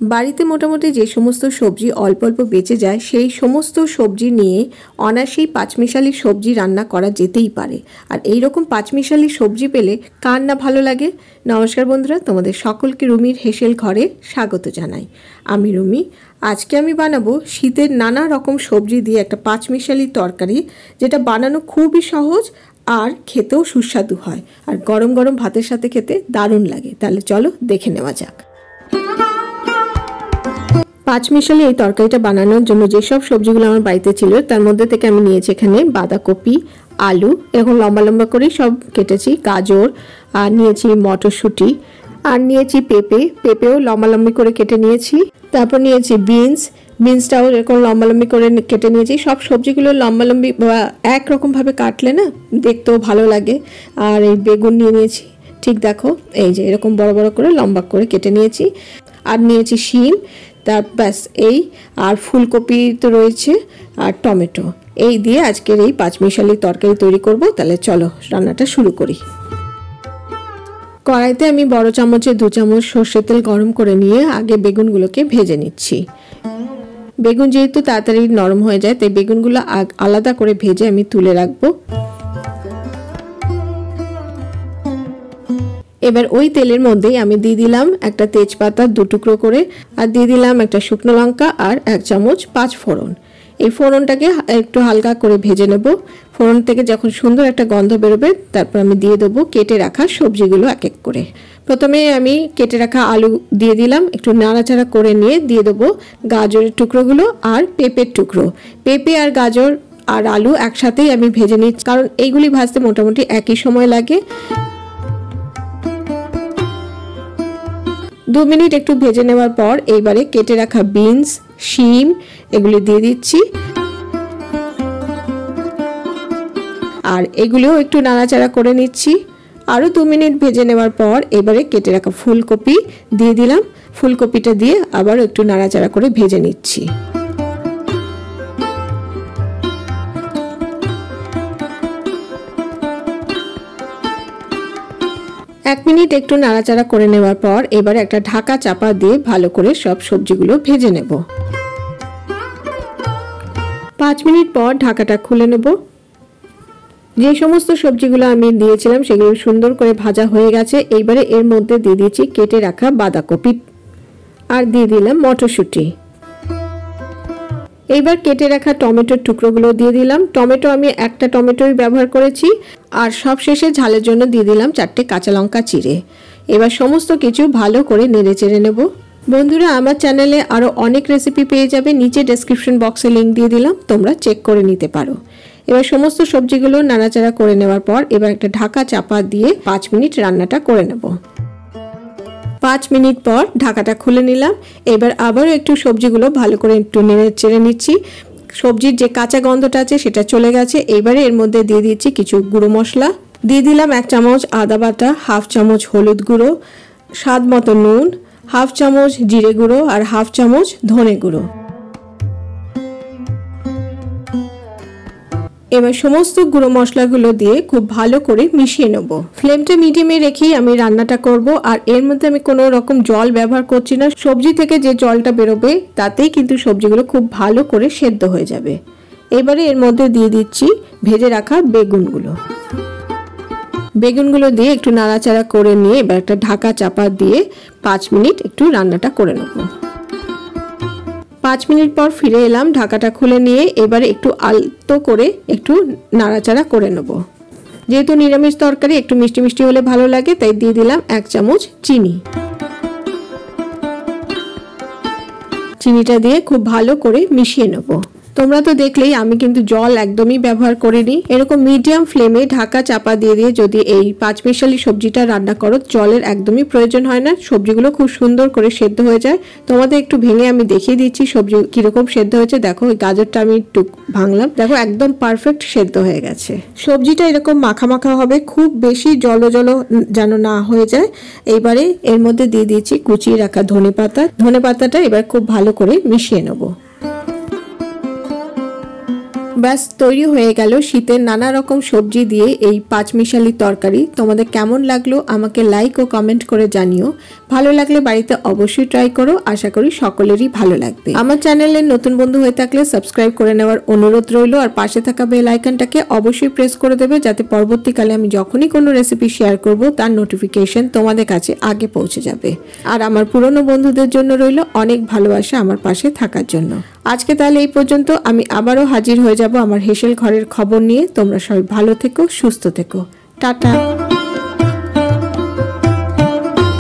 বাড়িতে মোটামুটি যে সমস্ত সবজি অল্প অল্প বেঁচে যায় সেই সমস্ত সবজি নিয়ে অনায়াসেই পাঁচমিশালি সবজি রান্না করা যেতেই পারে। আর এই রকম পাঁচমিশালি সবজি পেলে কার না ভালো লাগে। নমস্কার বন্ধুরা, তোমাদের সকলকে রুমির হেসেল ঘরে স্বাগত জানাই। আমি রুমি। আজকে আমি বানাবো শীতের নানা রকম সবজি দিয়ে একটা পাঁচমিশালি তরকারি, যেটা বানানো খুবই সহজ আর খেতেও সুস্বাদু হয়, আর গরম গরম ভাতের সাথে খেতে দারুণ লাগে। তাহলে চলো দেখে নেওয়া যাক। পাঁচমিশালি এই তরকারিটা বানানোর জন্য যেসব সবজিগুলো আমার বাড়িতে ছিল তার মধ্যে থেকে আমি নিয়েছি এখানে বাঁধাকপি, আলু এরকম লম্বা লম্বা করে সব কেটেছি, গাজর, আর নিয়েছি মটরশুঁটি, আর নিয়েছি পেঁপেও লম্বা লম্বি করে কেটে নিয়েছি। তারপর নিয়েছি বিনসটাও এরকম লম্বা লম্বি করে কেটে নিয়েছি। সব সবজিগুলো লম্বা লম্বি বা একরকমভাবে কাটলে না দেখতেও ভালো লাগে। আর এই বেগুন নিয়ে নিয়েছি, ঠিক দেখো এই যে এরকম বড় বড় করে লম্বা করে কেটে নিয়েছি। আর নিয়েছি শিম, তার ব্যাস এই, আর ফুলকপি তো রয়েছে, আর টমেটো। এই দিয়ে আজকের এই পাঁচমিশালি তরকারি তৈরি করব। তাহলে চলো রান্নাটা শুরু করি। কড়াইতে আমি বড় চামচে 2 চামচ সর্ষের তেল গরম করে নিয়ে আগে বেগুনগুলোকে ভেজে নিচ্ছি। বেগুন যেহেতু তাড়াতাড়ি নরম হয়ে যায় তাই বেগুনগুলো আলাদা করে ভেজে আমি তুলে রাখবো। এবার ওই তেলের মধ্যেই আমি দিয়ে দিলাম একটা তেজপাতা 2 টুকরো করে, আর দিয়ে দিলাম একটা শুকনো লঙ্কা আর 1 চামচ 5 ফোড়ন। এই ফোড়নটাকে একটু হালকা করে ভেজে নেব। ফোড়ন থেকে যখন সুন্দর একটা গন্ধ বেরোবে তারপর আমি দিয়ে দেবো কেটে রাখা সবজিগুলো এক এক করে। প্রথমে আমি কেটে রাখা আলু দিয়ে দিলাম, একটু নাড়াচাড়া করে নিয়ে দিয়ে দেবো গাজরের টুকরোগুলো আর পেঁপের টুকরো। পেঁপে আর গাজর আর আলু একসাথেই আমি ভেজে নিচ্ছি, কারণ এইগুলি ভাজতে মোটামুটি একই সময় লাগে। 2 মিনিট একটু ভেজে নেওয়ার পর এইবারে কেটে রাখা বিনস, শিম এগুলি দিয়ে দিচ্ছি, আর এগুলিও একটু নাড়াচাড়া করে নিচ্ছি। আরও 2 মিনিট ভেজে নেওয়ার পর এবারে কেটে রাখা ফুলকপি দিয়ে দিলাম। ফুলকপিটা দিয়ে আবার একটু নাড়াচাড়া করে ভেজে নিচ্ছি। এক মিনিট একটু নাড়াচাড়া করে নেওয়ার পর এবার একটা ঢাকা চাপা দিয়ে ভালো করে সব সবজিগুলো ভেজে নেব। 5 মিনিট পর ঢাকাটা খুলে নেব। যে সমস্ত সবজিগুলো আমি দিয়েছিলাম সেগুলো সুন্দর করে ভাজা হয়ে গেছে। এইবারে এর মধ্যে দিয়ে দিয়েছি কেটে রাখা বাঁধাকপি, আর দিয়ে দিলাম মটরশুঁটি। এইবার কেটে রাখা টমেটোর টুকরোগুলো দিয়ে দিলাম। টমেটো আমি একটা টমেটোই ব্যবহার করেছি, আর সব শেষে ঝালের জন্য দিয়ে দিলাম 4টে কাঁচা লঙ্কা চিড়ে। এবার সমস্ত কিছু ভালো করে নেড়ে চেড়ে নেব। বন্ধুরা, আমার চ্যানেলে আরও অনেক রেসিপি পেয়ে যাবে, নিচে ডেসক্রিপশন বক্সে লিঙ্ক দিয়ে দিলাম, তোমরা চেক করে নিতে পারো। এবার সমস্ত সবজিগুলো নাড়াচাড়া করে নেওয়ার পর এবার একটা ঢাকা চাপা দিয়ে 5 মিনিট রান্নাটা করে নেব। 5 মিনিট পর ঢাকাটা খুলে নিলাম। এবার আবারও একটু সবজিগুলো ভালো করে একটু নেড়ে চেড়ে নিচ্ছি। সবজির যে কাঁচা গন্ধটা আছে সেটা চলে গেছে। এবারে এর মধ্যে দিয়ে দিচ্ছি কিছু গুঁড়ো মশলা। দিয়ে দিলাম 1 চামচ আদা বাটা, 1/2 চামচ হলুদ গুঁড়ো, স্বাদ মতো নুন, 1/2 চামচ জিরে গুঁড়ো, আর 1/2 চামচ ধনে গুঁড়ো। এবার সমস্ত গুঁড়ো মশলাগুলো দিয়ে খুব ভালো করে মিশিয়ে নেব। ফ্লেমটা মিডিয়ামে রেখেই আমি রান্নাটা করব, আর এর মধ্যে আমি কোনো রকম জল ব্যবহার করছি না। সবজি থেকে যে জলটা বেরোবে তাতেই কিন্তু সবজিগুলো খুব ভালো করে সেদ্ধ হয়ে যাবে। এবারে এর মধ্যে দিয়ে দিচ্ছি ভেজে রাখা বেগুনগুলো দিয়ে একটু নাড়াচাড়া করে নিয়ে এবার একটা ঢাকা চাপা দিয়ে 5 মিনিট একটু রান্নাটা করে নেব। 5 মিনিট পর ফিরে এলাম ঢাকাটা খুলে নিয়ে। এবারে একটু আলতো করে একটু নাড়াচাড়া করে নেব। যেহেতু নিরামিষ তরকারি একটু মিষ্টি মিষ্টি হলে ভালো লাগে, তাই দিয়ে দিলাম 1 চামচ চিনি। চিনিটা দিয়ে খুব ভালো করে মিশিয়ে নেব। তোমরা তো দেখলেই আমি কিন্তু জল একদমই ব্যবহার করিনি। এরকম মিডিয়াম ফ্লেমে ঢাকা চাপা দিয়ে দিয়ে যদি এই পাঁচমিশালি সবজিটা রান্না করো জলের একদমই প্রয়োজন হয় না। সবজিগুলো খুব সুন্দর করে সেদ্ধ হয়ে যায়। তোমাদের একটু ভেঙে আমি দেখিয়ে দিচ্ছি সবজি কিরকম সেদ্ধ হয়েছে। দেখো এই গাজরটা আমি একটু ভাঙলাম, দেখো একদম পারফেক্ট সেদ্ধ হয়ে গেছে। সবজিটা এরকম মাখা মাখা হবে, খুব বেশি জল যেন না হয়ে যায়। এইবারে এর মধ্যে দিয়ে দিয়েছি কুচিয়ে রাখা ধনে পাতাটা এবার খুব ভালো করে মিশিয়ে নেব। ব্যাস তৈরি হয়ে গেল শীতের নানা রকম সবজি দিয়ে এই পাঁচমিশালি তরকারি। তোমাদের কেমন লাগলো আমাকে লাইক ও কমেন্ট করে জানিও। ভালো লাগলে বাড়িতে অবশ্যই ট্রাই করো, আশা করি সকলেরই ভালো লাগবে। আমার চ্যানেলের নতুন বন্ধু হয়ে থাকলে সাবস্ক্রাইব করে নেওয়ার অনুরোধ রইল, আর পাশে থাকা বেল আইকনটাকে অবশ্যই প্রেস করে দেবে, যাতে পরবর্তীকালে আমি যখনই কোনো রেসিপি শেয়ার করব তার নোটিফিকেশন তোমাদের কাছে আগে পৌঁছে যাবে। আর আমার পুরনো বন্ধুদের জন্য রইল অনেক ভালোবাসা আমার পাশে থাকার জন্য। আজকে তাহলে এই পর্যন্ত, আমি আবারও হাজির হয়ে যাব আমার হেসেল ঘরের খবর নিয়ে। তোমরা সবাই ভালো থেকো, সুস্থ থেকো, টাটা।